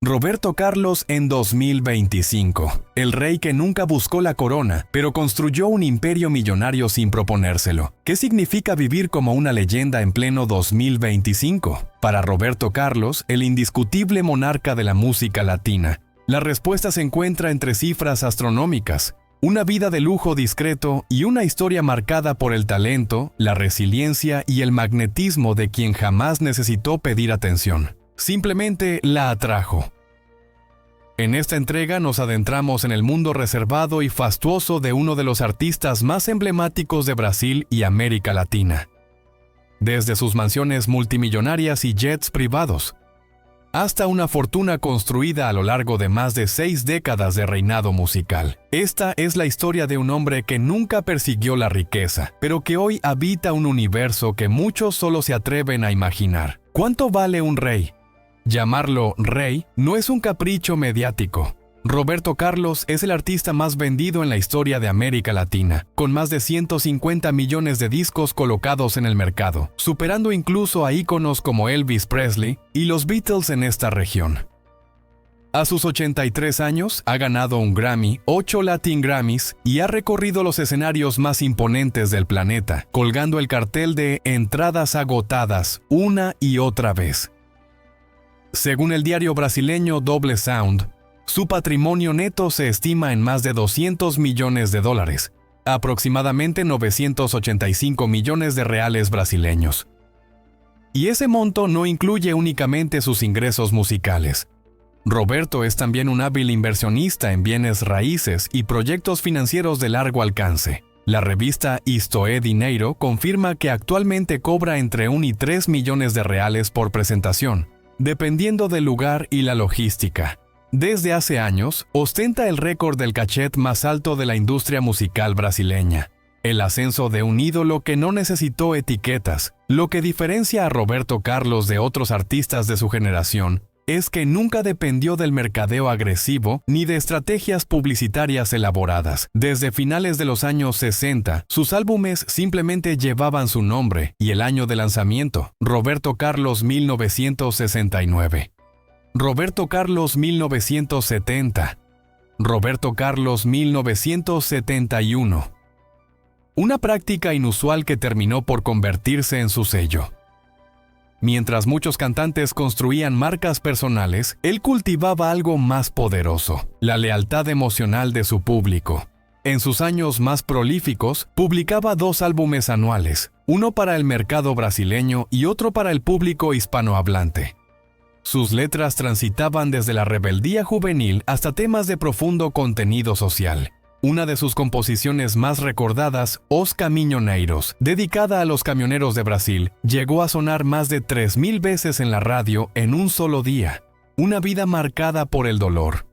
Roberto Carlos en 2025, el rey que nunca buscó la corona, pero construyó un imperio millonario sin proponérselo. ¿Qué significa vivir como una leyenda en pleno 2025? Para Roberto Carlos, el indiscutible monarca de la música latina, la respuesta se encuentra entre cifras astronómicas, una vida de lujo discreto y una historia marcada por el talento, la resiliencia y el magnetismo de quien jamás necesitó pedir atención. Simplemente la atrajo. En esta entrega nos adentramos en el mundo reservado y fastuoso de uno de los artistas más emblemáticos de Brasil y América Latina. Desde sus mansiones multimillonarias y jets privados, hasta una fortuna construida a lo largo de más de 6 décadas de reinado musical. Esta es la historia de un hombre que nunca persiguió la riqueza, pero que hoy habita un universo que muchos solo se atreven a imaginar. ¿Cuánto vale un rey? Llamarlo rey no es un capricho mediático. Roberto Carlos es el artista más vendido en la historia de América Latina, con más de 150 millones de discos colocados en el mercado, superando incluso a íconos como Elvis Presley y los Beatles en esta región. A sus 83 años, ha ganado un Grammy, 8 Latin Grammys y ha recorrido los escenarios más imponentes del planeta, colgando el cartel de entradas agotadas una y otra vez. Según el diario brasileño Double Sound, su patrimonio neto se estima en más de 200 millones de dólares, aproximadamente 985 millones de reales brasileños. Y ese monto no incluye únicamente sus ingresos musicales. Roberto es también un hábil inversionista en bienes raíces y proyectos financieros de largo alcance. La revista Isto é Dinheiro confirma que actualmente cobra entre 1 y 3 millones de reales por presentación, dependiendo del lugar y la logística. Desde hace años, ostenta el récord del cachet más alto de la industria musical brasileña, el ascenso de un ídolo que no necesitó etiquetas. Lo que diferencia a Roberto Carlos de otros artistas de su generación es que nunca dependió del mercadeo agresivo ni de estrategias publicitarias elaboradas. Desde finales de los años 60, sus álbumes simplemente llevaban su nombre y el año de lanzamiento, Roberto Carlos 1969. Roberto Carlos 1970, Roberto Carlos 1971. Una práctica inusual que terminó por convertirse en su sello. Mientras muchos cantantes construían marcas personales, él cultivaba algo más poderoso, la lealtad emocional de su público. En sus años más prolíficos, publicaba 2 álbumes anuales, uno para el mercado brasileño y otro para el público hispanohablante. Sus letras transitaban desde la rebeldía juvenil hasta temas de profundo contenido social. Una de sus composiciones más recordadas, Os Caminhoneiros, dedicada a los camioneros de Brasil, llegó a sonar más de 3.000 veces en la radio en un solo día. Una vida marcada por el dolor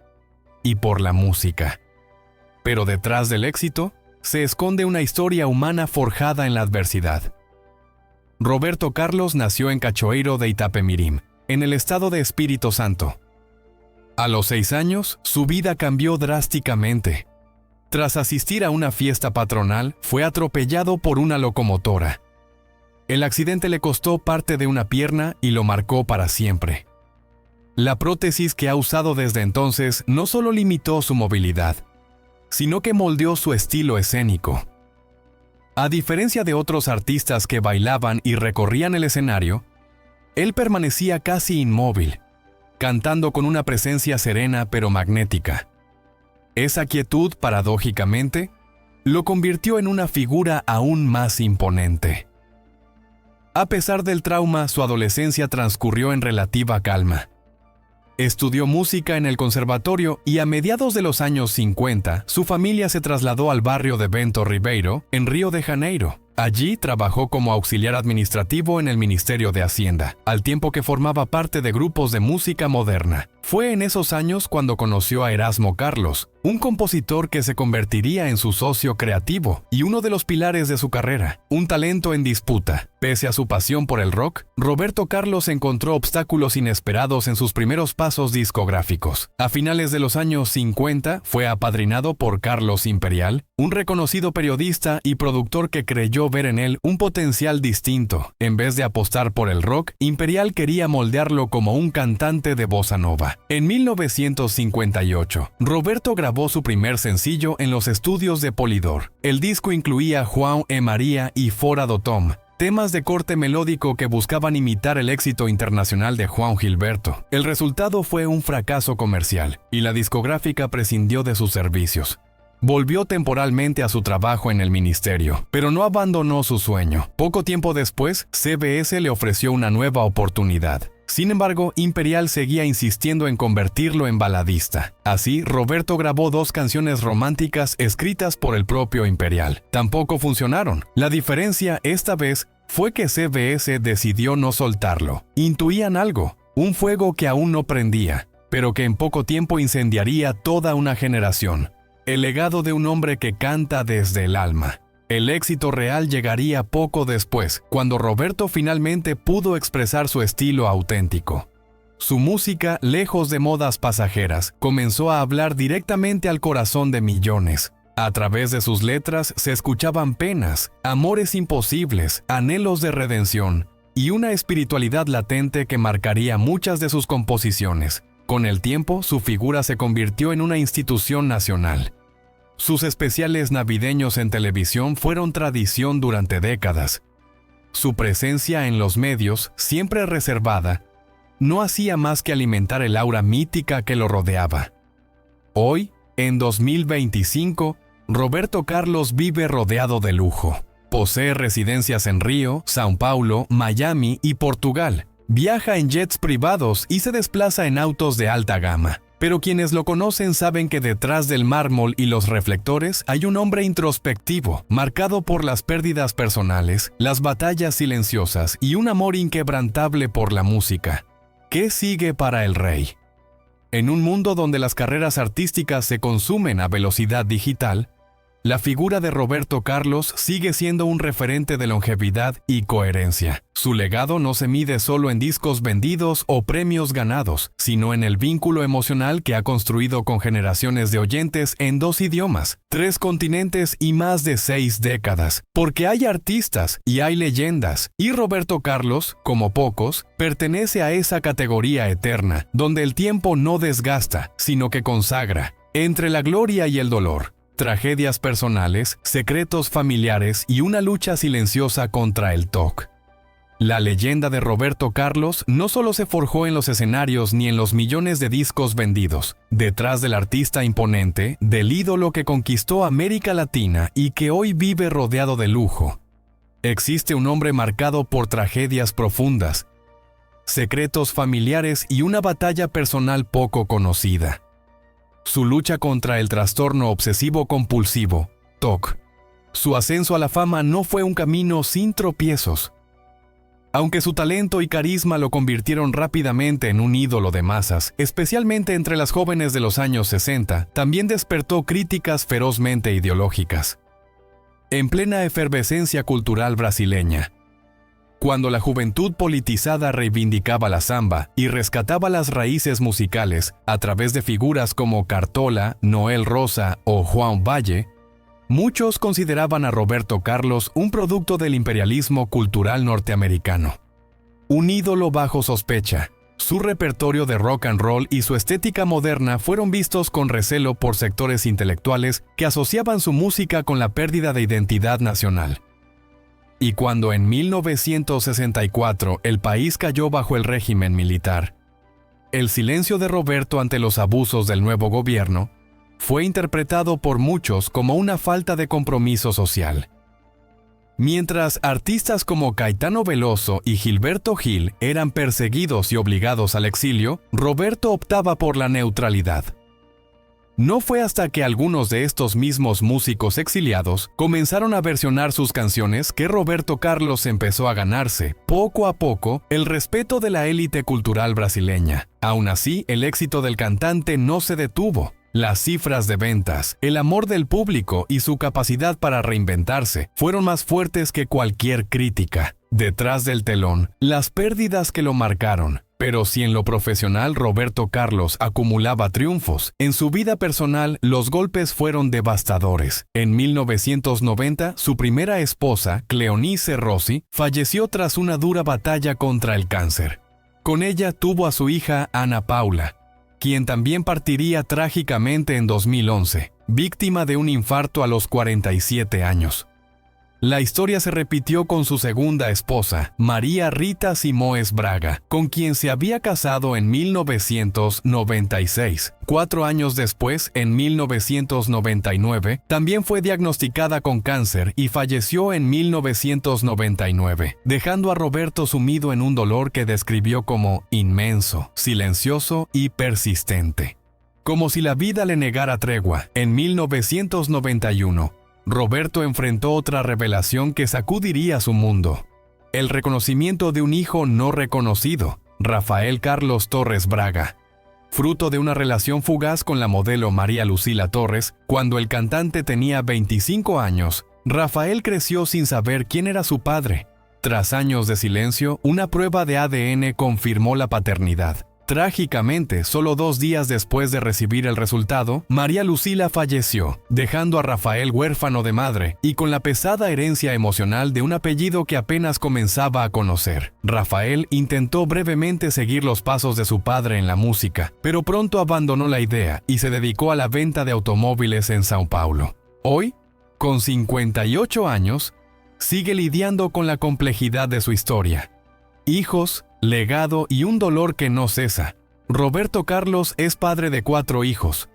y por la música. Pero detrás del éxito, se esconde una historia humana forjada en la adversidad. Roberto Carlos nació en Cachoeiro de Itapemirim, en el estado de Espírito Santo. A los 6 años, su vida cambió drásticamente. Tras asistir a una fiesta patronal, fue atropellado por una locomotora. El accidente le costó parte de una pierna y lo marcó para siempre. La prótesis que ha usado desde entonces no solo limitó su movilidad, sino que moldeó su estilo escénico. A diferencia de otros artistas que bailaban y recorrían el escenario, él permanecía casi inmóvil, cantando con una presencia serena pero magnética. Esa quietud, paradójicamente, lo convirtió en una figura aún más imponente. A pesar del trauma, su adolescencia transcurrió en relativa calma. Estudió música en el conservatorio y a mediados de los años 50, su familia se trasladó al barrio de Bento Ribeiro, en Río de Janeiro. Allí trabajó como auxiliar administrativo en el Ministerio de Hacienda, al tiempo que formaba parte de grupos de música moderna. Fue en esos años cuando conoció a Erasmo Carlos, un compositor que se convertiría en su socio creativo y uno de los pilares de su carrera, un talento en disputa. Pese a su pasión por el rock, Roberto Carlos encontró obstáculos inesperados en sus primeros pasos discográficos. A finales de los años 50, fue apadrinado por Carlos Imperial, un reconocido periodista y productor que creyó ver en él un potencial distinto. En vez de apostar por el rock, Imperial quería moldearlo como un cantante de bossa nova. En 1958, Roberto grabó su primer sencillo en los estudios de Polydor. El disco incluía João e Maria y Fora do Tom, temas de corte melódico que buscaban imitar el éxito internacional de João Gilberto. El resultado fue un fracaso comercial, y la discográfica prescindió de sus servicios. Volvió temporalmente a su trabajo en el ministerio, pero no abandonó su sueño. Poco tiempo después, CBS le ofreció una nueva oportunidad. Sin embargo, Imperial seguía insistiendo en convertirlo en baladista. Así, Roberto grabó 2 canciones románticas escritas por el propio Imperial. Tampoco funcionaron. La diferencia, esta vez, fue que CBS decidió no soltarlo. Intuían algo, un fuego que aún no prendía, pero que en poco tiempo incendiaría toda una generación. El legado de un hombre que canta desde el alma. El éxito real llegaría poco después, cuando Roberto finalmente pudo expresar su estilo auténtico. Su música, lejos de modas pasajeras, comenzó a hablar directamente al corazón de millones. A través de sus letras se escuchaban penas, amores imposibles, anhelos de redención y una espiritualidad latente que marcaría muchas de sus composiciones. Con el tiempo, su figura se convirtió en una institución nacional. Sus especiales navideños en televisión fueron tradición durante décadas. Su presencia en los medios, siempre reservada, no hacía más que alimentar el aura mítica que lo rodeaba. Hoy, en 2025, Roberto Carlos vive rodeado de lujo. Posee residencias en Río, São Paulo, Miami y Portugal. Viaja en jets privados y se desplaza en autos de alta gama. Pero quienes lo conocen saben que detrás del mármol y los reflectores hay un hombre introspectivo, marcado por las pérdidas personales, las batallas silenciosas y un amor inquebrantable por la música. ¿Qué sigue para el rey? En un mundo donde las carreras artísticas se consumen a velocidad digital, la figura de Roberto Carlos sigue siendo un referente de longevidad y coherencia. Su legado no se mide solo en discos vendidos o premios ganados, sino en el vínculo emocional que ha construido con generaciones de oyentes en 2 idiomas, 3 continentes y más de 6 décadas. Porque hay artistas y hay leyendas, y Roberto Carlos, como pocos, pertenece a esa categoría eterna, donde el tiempo no desgasta, sino que consagra. Entre la gloria y el dolor, tragedias personales, secretos familiares y una lucha silenciosa contra el TOC. La leyenda de Roberto Carlos no solo se forjó en los escenarios ni en los millones de discos vendidos. Detrás del artista imponente, del ídolo que conquistó América Latina y que hoy vive rodeado de lujo, existe un hombre marcado por tragedias profundas, secretos familiares y una batalla personal poco conocida. Su lucha contra el trastorno obsesivo-compulsivo, TOC. Su ascenso a la fama no fue un camino sin tropiezos. Aunque su talento y carisma lo convirtieron rápidamente en un ídolo de masas, especialmente entre las jóvenes de los años 60, también despertó críticas ferozmente ideológicas. En plena efervescencia cultural brasileña, cuando la juventud politizada reivindicaba la samba y rescataba las raíces musicales a través de figuras como Cartola, Noel Rosa o João Valle, muchos consideraban a Roberto Carlos un producto del imperialismo cultural norteamericano. Un ídolo bajo sospecha, su repertorio de rock and roll y su estética moderna fueron vistos con recelo por sectores intelectuales que asociaban su música con la pérdida de identidad nacional. Y cuando en 1964 el país cayó bajo el régimen militar, el silencio de Roberto ante los abusos del nuevo gobierno fue interpretado por muchos como una falta de compromiso social. Mientras artistas como Caetano Veloso y Gilberto Gil eran perseguidos y obligados al exilio, Roberto optaba por la neutralidad. No fue hasta que algunos de estos mismos músicos exiliados comenzaron a versionar sus canciones que Roberto Carlos empezó a ganarse, poco a poco, el respeto de la élite cultural brasileña. Aún así, el éxito del cantante no se detuvo. Las cifras de ventas, el amor del público y su capacidad para reinventarse fueron más fuertes que cualquier crítica. Detrás del telón, las pérdidas que lo marcaron. Pero si en lo profesional Roberto Carlos acumulaba triunfos, en su vida personal los golpes fueron devastadores. En 1990, su primera esposa, Cleonice Rossi, falleció tras una dura batalla contra el cáncer. Con ella tuvo a su hija Ana Paula, quien también partiría trágicamente en 2011, víctima de un infarto a los 47 años. La historia se repitió con su segunda esposa, María Rita Simoes Braga, con quien se había casado en 1996. 4 años después, en 1999, también fue diagnosticada con cáncer y falleció en 1999, dejando a Roberto sumido en un dolor que describió como inmenso, silencioso y persistente. Como si la vida le negara tregua, en 1991, Roberto enfrentó otra revelación que sacudiría su mundo: el reconocimiento de un hijo no reconocido, Rafael Carlos Torres Braga. Fruto de una relación fugaz con la modelo María Lucila Torres, cuando el cantante tenía 25 años, Rafael creció sin saber quién era su padre. Tras años de silencio, una prueba de ADN confirmó la paternidad. Trágicamente, solo 2 días después de recibir el resultado, María Lucila falleció, dejando a Rafael huérfano de madre y con la pesada herencia emocional de un apellido que apenas comenzaba a conocer. Rafael intentó brevemente seguir los pasos de su padre en la música, pero pronto abandonó la idea y se dedicó a la venta de automóviles en Sao Paulo. Hoy, con 58 años, sigue lidiando con la complejidad de su historia. Hijos, legado y un dolor que no cesa. Roberto Carlos es padre de 4 hijos,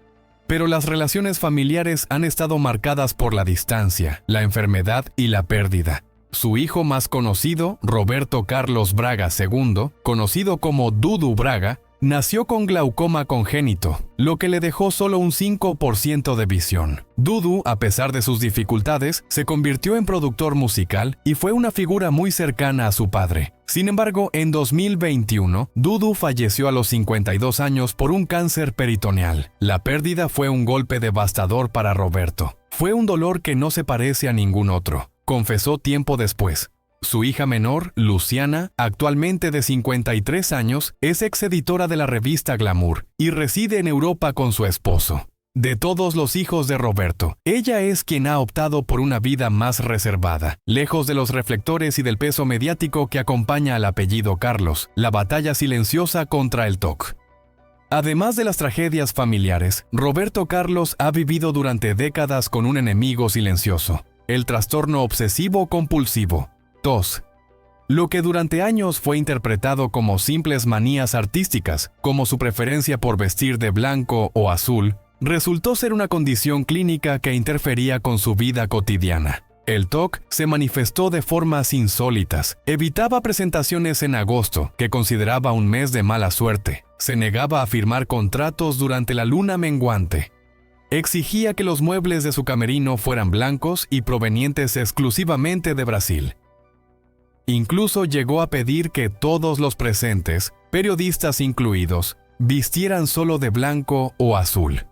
pero las relaciones familiares han estado marcadas por la distancia, la enfermedad y la pérdida. Su hijo más conocido, Roberto Carlos Braga II, conocido como Dudu Braga, nació con glaucoma congénito, lo que le dejó solo un 5% de visión. Dudu, a pesar de sus dificultades, se convirtió en productor musical y fue una figura muy cercana a su padre. Sin embargo, en 2021, Dudu falleció a los 52 años por un cáncer peritoneal. La pérdida fue un golpe devastador para Roberto. Fue un dolor que no se parece a ningún otro, confesó tiempo después. Su hija menor, Luciana, actualmente de 53 años, es exeditora de la revista Glamour y reside en Europa con su esposo. De todos los hijos de Roberto, ella es quien ha optado por una vida más reservada, lejos de los reflectores y del peso mediático que acompaña al apellido Carlos, la batalla silenciosa contra el TOC. Además de las tragedias familiares, Roberto Carlos ha vivido durante décadas con un enemigo silencioso: el trastorno obsesivo-compulsivo, TOS. Lo que durante años fue interpretado como simples manías artísticas, como su preferencia por vestir de blanco o azul, resultó ser una condición clínica que interfería con su vida cotidiana. El TOC se manifestó de formas insólitas. Evitaba presentaciones en agosto, que consideraba un mes de mala suerte. Se negaba a firmar contratos durante la luna menguante. Exigía que los muebles de su camerino fueran blancos y provenientes exclusivamente de Brasil. Incluso llegó a pedir que todos los presentes, periodistas incluidos, vistieran solo de blanco o azul.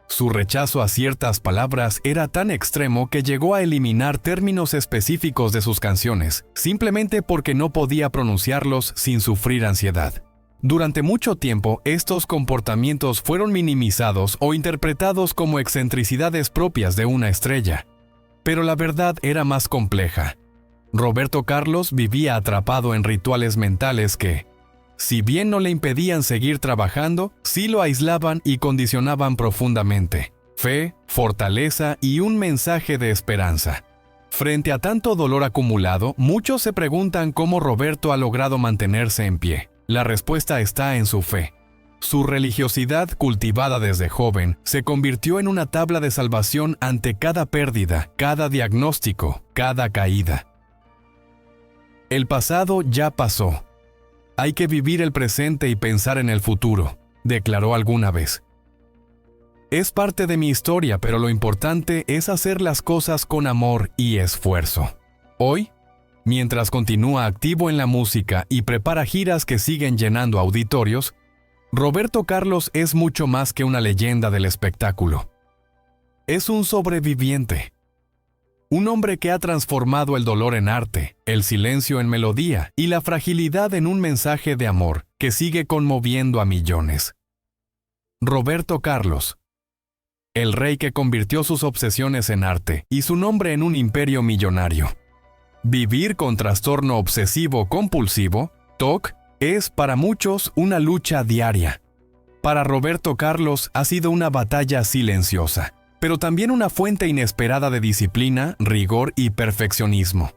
Su rechazo a ciertas palabras era tan extremo que llegó a eliminar términos específicos de sus canciones, simplemente porque no podía pronunciarlos sin sufrir ansiedad. Durante mucho tiempo, estos comportamientos fueron minimizados o interpretados como excentricidades propias de una estrella. Pero la verdad era más compleja. Roberto Carlos vivía atrapado en rituales mentales que, si bien no le impedían seguir trabajando, sí lo aislaban y condicionaban profundamente. Fe, fortaleza y un mensaje de esperanza. Frente a tanto dolor acumulado, muchos se preguntan cómo Roberto ha logrado mantenerse en pie. La respuesta está en su fe. Su religiosidad, cultivada desde joven, se convirtió en una tabla de salvación ante cada pérdida, cada diagnóstico, cada caída. El pasado ya pasó. Hay que vivir el presente y pensar en el futuro, declaró alguna vez. Es parte de mi historia, pero lo importante es hacer las cosas con amor y esfuerzo. Hoy, mientras continúa activo en la música y prepara giras que siguen llenando auditorios, Roberto Carlos es mucho más que una leyenda del espectáculo. Es un sobreviviente. Un hombre que ha transformado el dolor en arte, el silencio en melodía y la fragilidad en un mensaje de amor que sigue conmoviendo a millones. Roberto Carlos, el rey que convirtió sus obsesiones en arte y su nombre en un imperio millonario. Vivir con trastorno obsesivo-compulsivo, TOC, es para muchos una lucha diaria. Para Roberto Carlos ha sido una batalla silenciosa, pero también una fuente inesperada de disciplina, rigor y perfeccionismo.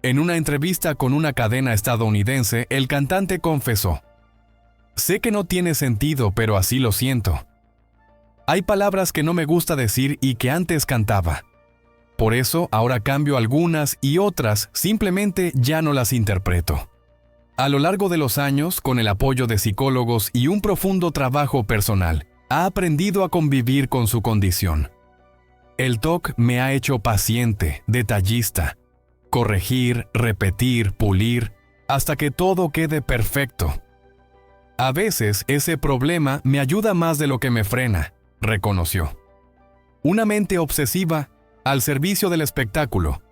En una entrevista con una cadena estadounidense, el cantante confesó: «Sé que no tiene sentido, pero así lo siento. Hay palabras que no me gusta decir y que antes cantaba. Por eso ahora cambio algunas y otras simplemente ya no las interpreto». A lo largo de los años, con el apoyo de psicólogos y un profundo trabajo personal, ha aprendido a convivir con su condición. El TOC me ha hecho paciente, detallista, corregir, repetir, pulir, hasta que todo quede perfecto. A veces ese problema me ayuda más de lo que me frena, reconoció. Una mente obsesiva al servicio del espectáculo.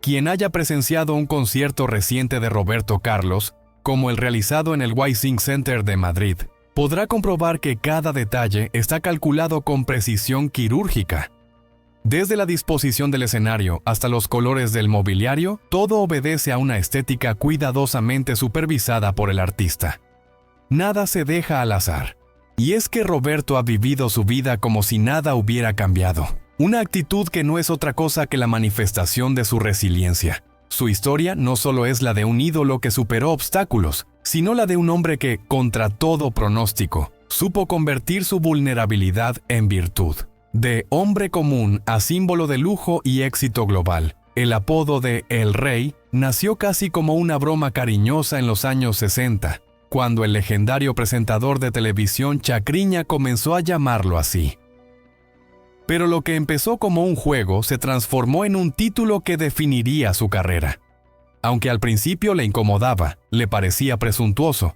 Quien haya presenciado un concierto reciente de Roberto Carlos, como el realizado en el Wissing Center de Madrid, podrá comprobar que cada detalle está calculado con precisión quirúrgica. Desde la disposición del escenario hasta los colores del mobiliario, todo obedece a una estética cuidadosamente supervisada por el artista. Nada se deja al azar. Y es que Roberto ha vivido su vida como si nada hubiera cambiado. Una actitud que no es otra cosa que la manifestación de su resiliencia. Su historia no solo es la de un ídolo que superó obstáculos, sino la de un hombre que, contra todo pronóstico, supo convertir su vulnerabilidad en virtud. De hombre común a símbolo de lujo y éxito global, el apodo de El Rey nació casi como una broma cariñosa en los años 60, cuando el legendario presentador de televisión Chacriña comenzó a llamarlo así. Pero lo que empezó como un juego se transformó en un título que definiría su carrera. Aunque al principio le incomodaba, le parecía presuntuoso.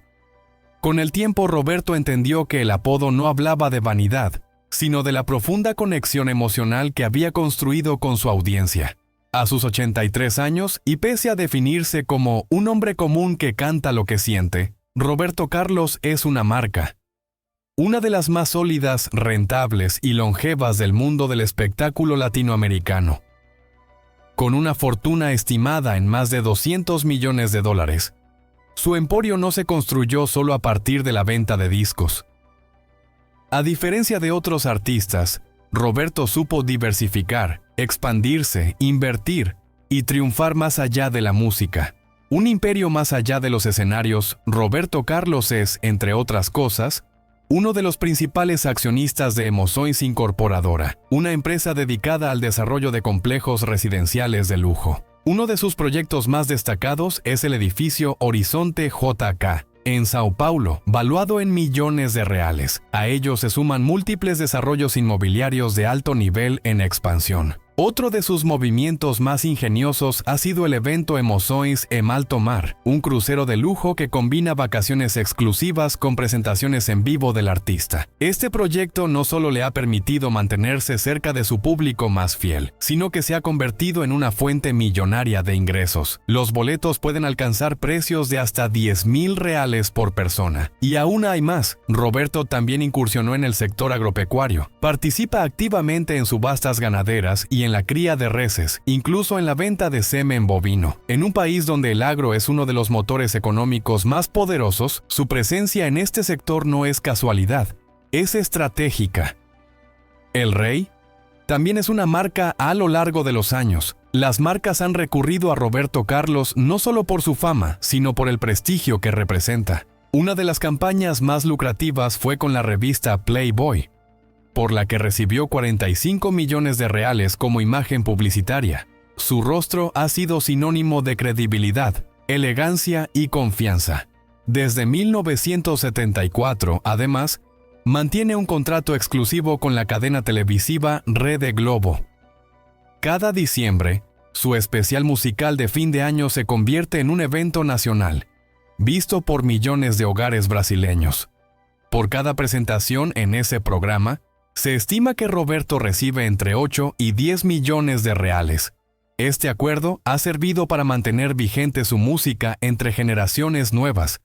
Con el tiempo Roberto entendió que el apodo no hablaba de vanidad, sino de la profunda conexión emocional que había construido con su audiencia. A sus 83 años, y pese a definirse como un hombre común que canta lo que siente, Roberto Carlos es una marca. Una de las más sólidas, rentables y longevas del mundo del espectáculo latinoamericano. Con una fortuna estimada en más de $200 millones, su emporio no se construyó solo a partir de la venta de discos. A diferencia de otros artistas, Roberto supo diversificar, expandirse, invertir y triunfar más allá de la música. Un imperio más allá de los escenarios, Roberto Carlos es, entre otras cosas, uno de los principales accionistas de Emoções Incorporadora, una empresa dedicada al desarrollo de complejos residenciales de lujo. Uno de sus proyectos más destacados es el edificio Horizonte JK, en Sao Paulo, valuado en millones de reales. A ello se suman múltiples desarrollos inmobiliarios de alto nivel en expansión. Otro de sus movimientos más ingeniosos ha sido el evento Emoções em Alto Mar, un crucero de lujo que combina vacaciones exclusivas con presentaciones en vivo del artista. Este proyecto no solo le ha permitido mantenerse cerca de su público más fiel, sino que se ha convertido en una fuente millonaria de ingresos. Los boletos pueden alcanzar precios de hasta $10,000 por persona. Y aún hay más. Roberto también incursionó en el sector agropecuario. Participa activamente en subastas ganaderas y en la cría de reses, incluso en la venta de semen bovino. En un país donde el agro es uno de los motores económicos más poderosos, su presencia en este sector no es casualidad, es estratégica. El Rey también es una marca a lo largo de los años. Las marcas han recurrido a Roberto Carlos no solo por su fama, sino por el prestigio que representa. Una de las campañas más lucrativas fue con la revista Playboy, por la que recibió $45 millones como imagen publicitaria. Su rostro ha sido sinónimo de credibilidad, elegancia y confianza. Desde 1974, además, mantiene un contrato exclusivo con la cadena televisiva Rede Globo. Cada diciembre, su especial musical de fin de año se convierte en un evento nacional, visto por millones de hogares brasileños. Por cada presentación en ese programa, se estima que Roberto recibe entre 8 y 10 millones de reales. Este acuerdo ha servido para mantener vigente su música entre generaciones nuevas,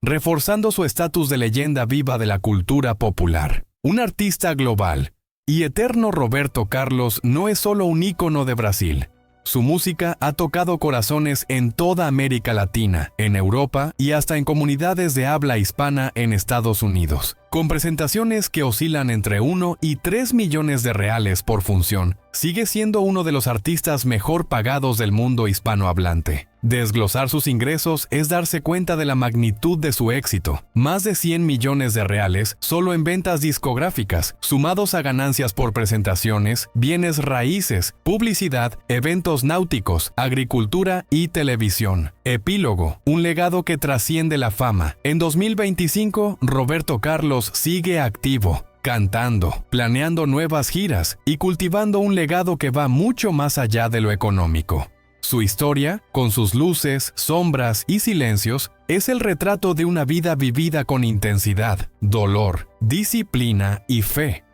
reforzando su estatus de leyenda viva de la cultura popular. Un artista global y eterno, Roberto Carlos no es solo un ícono de Brasil. Su música ha tocado corazones en toda América Latina, en Europa y hasta en comunidades de habla hispana en Estados Unidos. Con presentaciones que oscilan entre 1 y 3 millones de reales por función, sigue siendo uno de los artistas mejor pagados del mundo hispanohablante. Desglosar sus ingresos es darse cuenta de la magnitud de su éxito. Más de 100 millones de reales solo en ventas discográficas, sumados a ganancias por presentaciones, bienes raíces, publicidad, eventos náuticos, agricultura y televisión. Epílogo, un legado que trasciende la fama. En 2025, Roberto Carlos sigue activo, cantando, planeando nuevas giras y cultivando un legado que va mucho más allá de lo económico. Su historia, con sus luces, sombras y silencios, es el retrato de una vida vivida con intensidad, dolor, disciplina y fe.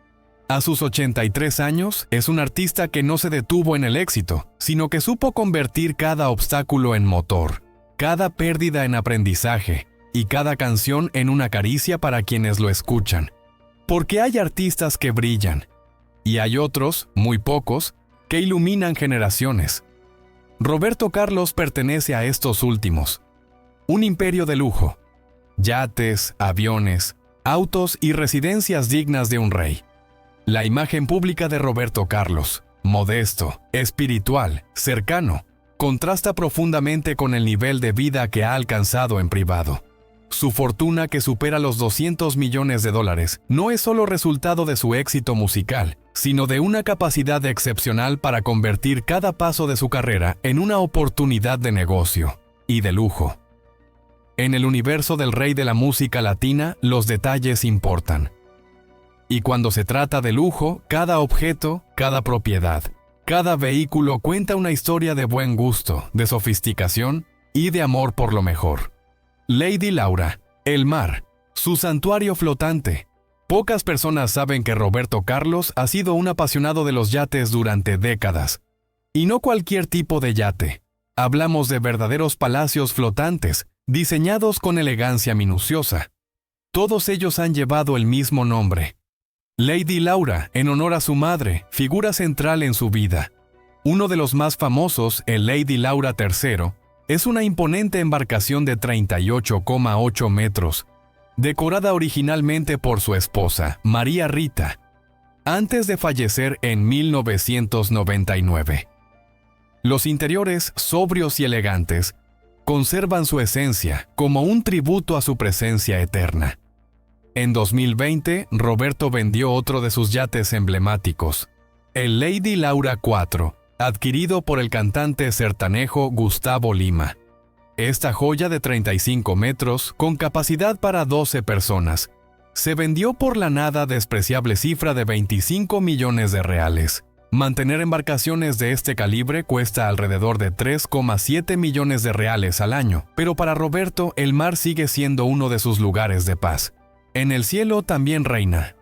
A sus 83 años, es un artista que no se detuvo en el éxito, sino que supo convertir cada obstáculo en motor, cada pérdida en aprendizaje y cada canción en una caricia para quienes lo escuchan. Porque hay artistas que brillan, y hay otros, muy pocos, que iluminan generaciones. Roberto Carlos pertenece a estos últimos. Un imperio de lujo. Yates, aviones, autos y residencias dignas de un rey. La imagen pública de Roberto Carlos, modesto, espiritual, cercano, contrasta profundamente con el nivel de vida que ha alcanzado en privado. Su fortuna, que supera los $200 millones, no es solo resultado de su éxito musical, sino de una capacidad excepcional para convertir cada paso de su carrera en una oportunidad de negocio y de lujo. En el universo del rey de la música latina, los detalles importan. Y cuando se trata de lujo, cada objeto, cada propiedad, cada vehículo cuenta una historia de buen gusto, de sofisticación y de amor por lo mejor. Lady Laura, el mar, su santuario flotante. Pocas personas saben que Roberto Carlos ha sido un apasionado de los yates durante décadas. Y no cualquier tipo de yate. Hablamos de verdaderos palacios flotantes, diseñados con elegancia minuciosa. Todos ellos han llevado el mismo nombre. Lady Laura, en honor a su madre, figura central en su vida. Uno de los más famosos, el Lady Laura III, es una imponente embarcación de 38,8 metros, decorada originalmente por su esposa, María Rita, antes de fallecer en 1999. Los interiores, sobrios y elegantes, conservan su esencia como un tributo a su presencia eterna. En 2020, Roberto vendió otro de sus yates emblemáticos, el Lady Laura IV, adquirido por el cantante sertanejo Gustavo Lima. Esta joya de 35 metros, con capacidad para 12 personas, se vendió por la nada despreciable cifra de 25 millones de reales. Mantener embarcaciones de este calibre cuesta alrededor de 3,7 millones de reales al año, pero para Roberto el mar sigue siendo uno de sus lugares de paz. En el cielo también reina.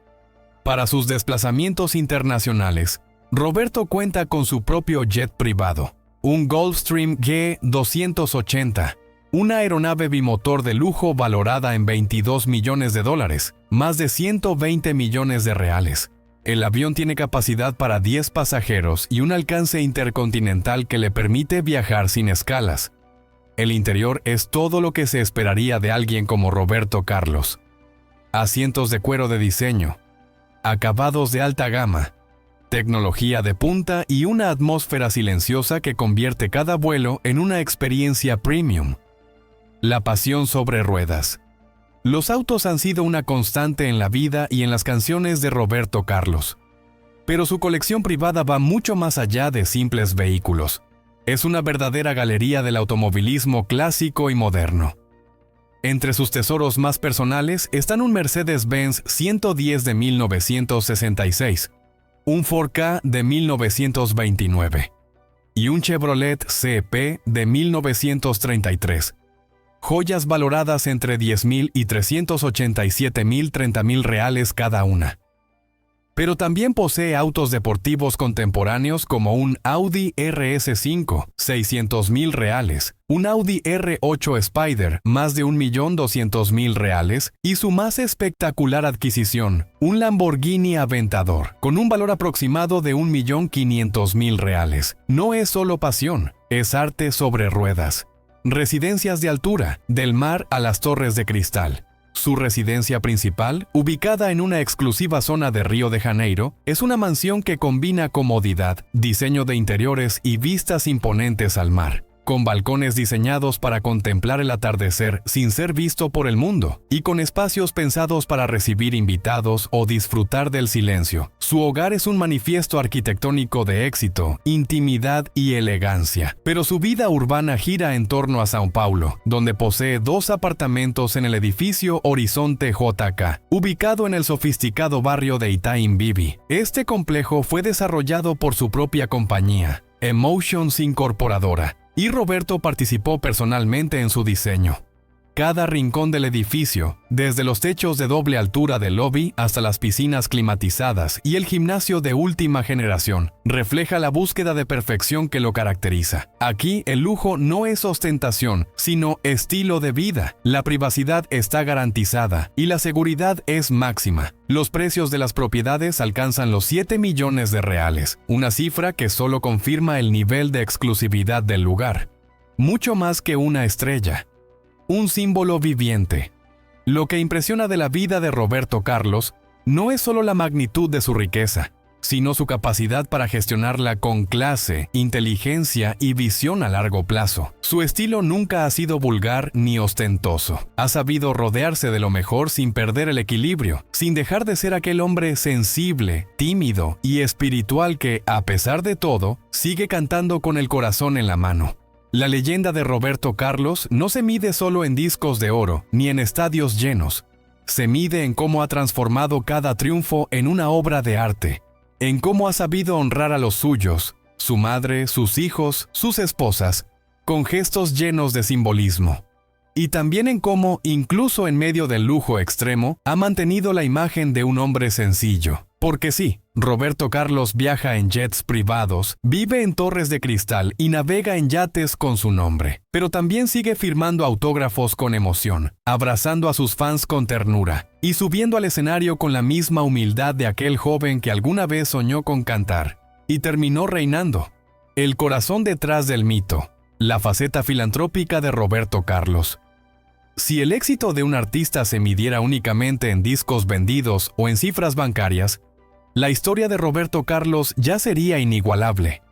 Para sus desplazamientos internacionales, Roberto cuenta con su propio jet privado, un Gulfstream G280, una aeronave bimotor de lujo valorada en $22 millones, más de 120 millones de reales. El avión tiene capacidad para 10 pasajeros y un alcance intercontinental que le permite viajar sin escalas. El interior es todo lo que se esperaría de alguien como Roberto Carlos. Asientos de cuero de diseño, acabados de alta gama, tecnología de punta y una atmósfera silenciosa que convierte cada vuelo en una experiencia premium. La pasión sobre ruedas. Los autos han sido una constante en la vida y en las canciones de Roberto Carlos. Pero su colección privada va mucho más allá de simples vehículos. Es una verdadera galería del automovilismo clásico y moderno. Entre sus tesoros más personales están un Mercedes-Benz 110 de 1966, un 4K de 1929 y un Chevrolet CP de 1933. Joyas valoradas entre $10,000 y $387,030,000 reales cada una. Pero también posee autos deportivos contemporáneos como un Audi RS5, 600,000 reales, un Audi R8 Spider, más de 1.200.000 reales, y su más espectacular adquisición, un Lamborghini Aventador, con un valor aproximado de 1.500.000 reales. No es solo pasión, es arte sobre ruedas. Residencias de altura, del mar a las torres de cristal. Su residencia principal, ubicada en una exclusiva zona de Río de Janeiro, es una mansión que combina comodidad, diseño de interiores y vistas imponentes al mar, con balcones diseñados para contemplar el atardecer sin ser visto por el mundo, y con espacios pensados para recibir invitados o disfrutar del silencio. Su hogar es un manifiesto arquitectónico de éxito, intimidad y elegancia, pero su vida urbana gira en torno a São Paulo, donde posee 2 apartamentos en el edificio Horizonte JK, ubicado en el sofisticado barrio de Itaim Bibi. Este complejo fue desarrollado por su propia compañía, Emotions Incorporadora, y Roberto participó personalmente en su diseño. Cada rincón del edificio, desde los techos de doble altura del lobby hasta las piscinas climatizadas y el gimnasio de última generación, refleja la búsqueda de perfección que lo caracteriza. Aquí el lujo no es ostentación, sino estilo de vida. La privacidad está garantizada y la seguridad es máxima. Los precios de las propiedades alcanzan los 7 millones de reales, una cifra que solo confirma el nivel de exclusividad del lugar. Mucho más que una estrella. Un símbolo viviente. Lo que impresiona de la vida de Roberto Carlos no es solo la magnitud de su riqueza, sino su capacidad para gestionarla con clase, inteligencia y visión a largo plazo. Su estilo nunca ha sido vulgar ni ostentoso. Ha sabido rodearse de lo mejor sin perder el equilibrio, sin dejar de ser aquel hombre sensible, tímido y espiritual que, a pesar de todo, sigue cantando con el corazón en la mano. La leyenda de Roberto Carlos no se mide solo en discos de oro, ni en estadios llenos. Se mide en cómo ha transformado cada triunfo en una obra de arte, en cómo ha sabido honrar a los suyos, su madre, sus hijos, sus esposas, con gestos llenos de simbolismo. Y también en cómo, incluso en medio del lujo extremo, ha mantenido la imagen de un hombre sencillo. Porque sí, Roberto Carlos viaja en jets privados, vive en torres de cristal y navega en yates con su nombre. Pero también sigue firmando autógrafos con emoción, abrazando a sus fans con ternura y subiendo al escenario con la misma humildad de aquel joven que alguna vez soñó con cantar y terminó reinando. El corazón detrás del mito, la faceta filantrópica de Roberto Carlos. Si el éxito de un artista se midiera únicamente en discos vendidos o en cifras bancarias, la historia de Roberto Carlos ya sería inigualable.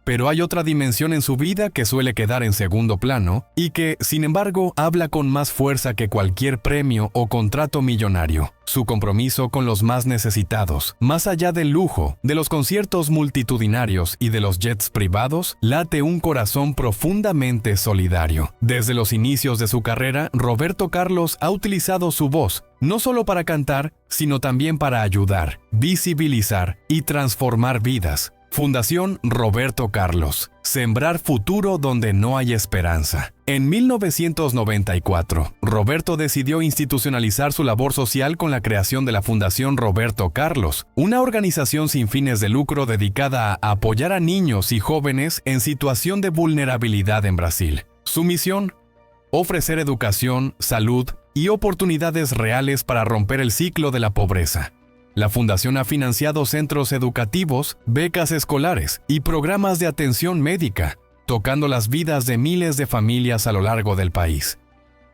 Pero hay otra dimensión en su vida que suele quedar en segundo plano y que, sin embargo, habla con más fuerza que cualquier premio o contrato millonario. Su compromiso con los más necesitados, más allá del lujo, de los conciertos multitudinarios y de los jets privados, late un corazón profundamente solidario. Desde los inicios de su carrera, Roberto Carlos ha utilizado su voz, no solo para cantar, sino también para ayudar, visibilizar y transformar vidas. Fundación Roberto Carlos. Sembrar futuro donde no hay esperanza. En 1994, Roberto decidió institucionalizar su labor social con la creación de la Fundación Roberto Carlos, una organización sin fines de lucro dedicada a apoyar a niños y jóvenes en situación de vulnerabilidad en Brasil. Su misión: ofrecer educación, salud y oportunidades reales para romper el ciclo de la pobreza. La fundación ha financiado centros educativos, becas escolares y programas de atención médica, tocando las vidas de miles de familias a lo largo del país.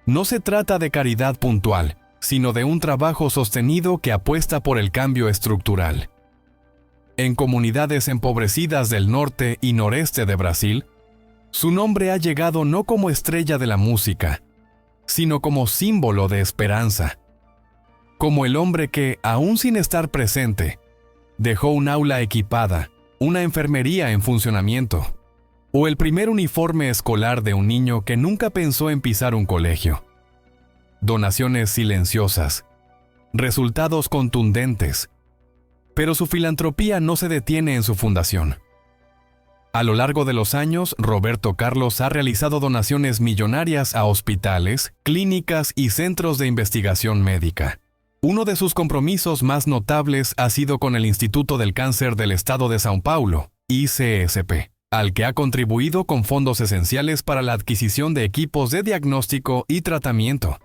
No se trata de caridad puntual, sino de un trabajo sostenido que apuesta por el cambio estructural. En comunidades empobrecidas del norte y noreste de Brasil, su nombre ha llegado no como estrella de la música, sino como símbolo de esperanza. Como el hombre que, aún sin estar presente, dejó un aula equipada, una enfermería en funcionamiento, o el primer uniforme escolar de un niño que nunca pensó en pisar un colegio. Donaciones silenciosas, resultados contundentes, pero su filantropía no se detiene en su fundación. A lo largo de los años, Roberto Carlos ha realizado donaciones millonarias a hospitales, clínicas y centros de investigación médica. Uno de sus compromisos más notables ha sido con el Instituto del Cáncer del Estado de São Paulo, ICSP, al que ha contribuido con fondos esenciales para la adquisición de equipos de diagnóstico y tratamiento.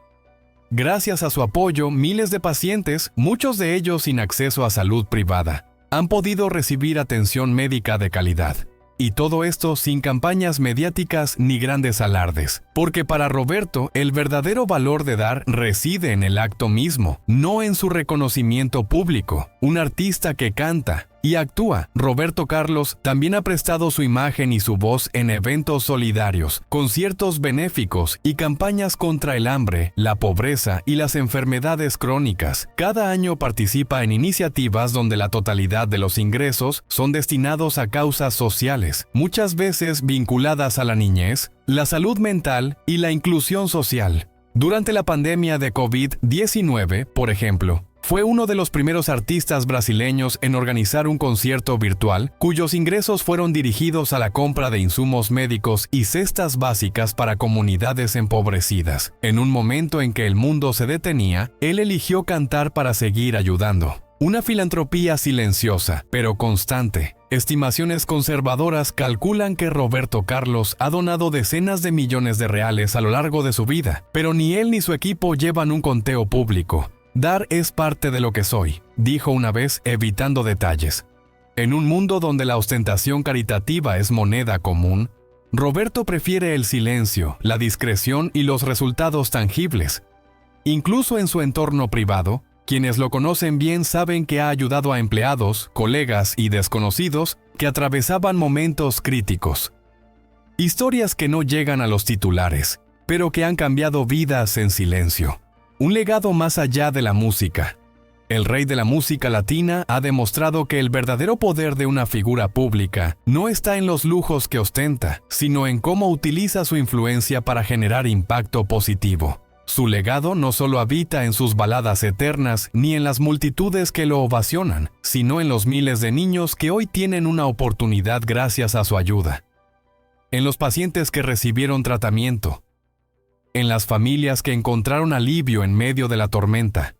Gracias a su apoyo, miles de pacientes, muchos de ellos sin acceso a salud privada, han podido recibir atención médica de calidad. Y todo esto sin campañas mediáticas ni grandes alardes, porque para Roberto el verdadero valor de dar reside en el acto mismo, no en su reconocimiento público. Un artista que canta y actúa, Roberto Carlos también ha prestado su imagen y su voz en eventos solidarios, conciertos benéficos y campañas contra el hambre, la pobreza y las enfermedades crónicas. Cada año participa en iniciativas donde la totalidad de los ingresos son destinados a causas sociales, muchas veces vinculadas a la niñez, la salud mental y la inclusión social. Durante la pandemia de COVID-19, por ejemplo, fue uno de los primeros artistas brasileños en organizar un concierto virtual cuyos ingresos fueron dirigidos a la compra de insumos médicos y cestas básicas para comunidades empobrecidas. En un momento en que el mundo se detenía, él eligió cantar para seguir ayudando. Una filantropía silenciosa, pero constante. Estimaciones conservadoras calculan que Roberto Carlos ha donado decenas de millones de reales a lo largo de su vida, pero ni él ni su equipo llevan un conteo público. Dar es parte de lo que soy, dijo una vez evitando detalles. En un mundo donde la ostentación caritativa es moneda común, Roberto prefiere el silencio, la discreción y los resultados tangibles. Incluso en su entorno privado, quienes lo conocen bien saben que ha ayudado a empleados, colegas y desconocidos que atravesaban momentos críticos. Historias que no llegan a los titulares, pero que han cambiado vidas en silencio. Un legado más allá de la música. El rey de la música latina ha demostrado que el verdadero poder de una figura pública no está en los lujos que ostenta, sino en cómo utiliza su influencia para generar impacto positivo. Su legado no solo habita en sus baladas eternas ni en las multitudes que lo ovacionan, sino en los miles de niños que hoy tienen una oportunidad gracias a su ayuda. En los pacientes que recibieron tratamiento, en las familias que encontraron alivio en medio de la tormenta.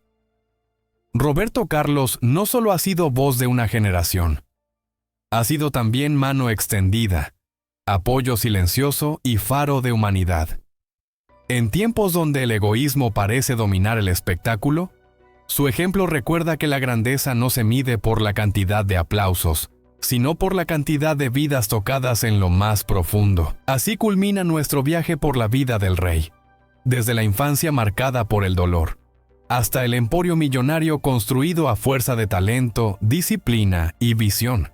Roberto Carlos no solo ha sido voz de una generación, ha sido también mano extendida, apoyo silencioso y faro de humanidad. En tiempos donde el egoísmo parece dominar el espectáculo, su ejemplo recuerda que la grandeza no se mide por la cantidad de aplausos, sino por la cantidad de vidas tocadas en lo más profundo. Así culmina nuestro viaje por la vida del rey. Desde la infancia marcada por el dolor, hasta el emporio millonario construido a fuerza de talento, disciplina y visión.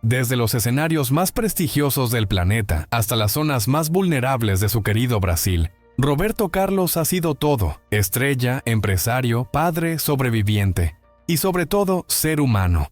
Desde los escenarios más prestigiosos del planeta hasta las zonas más vulnerables de su querido Brasil, Roberto Carlos ha sido todo: estrella, empresario, padre, sobreviviente y sobre todo ser humano.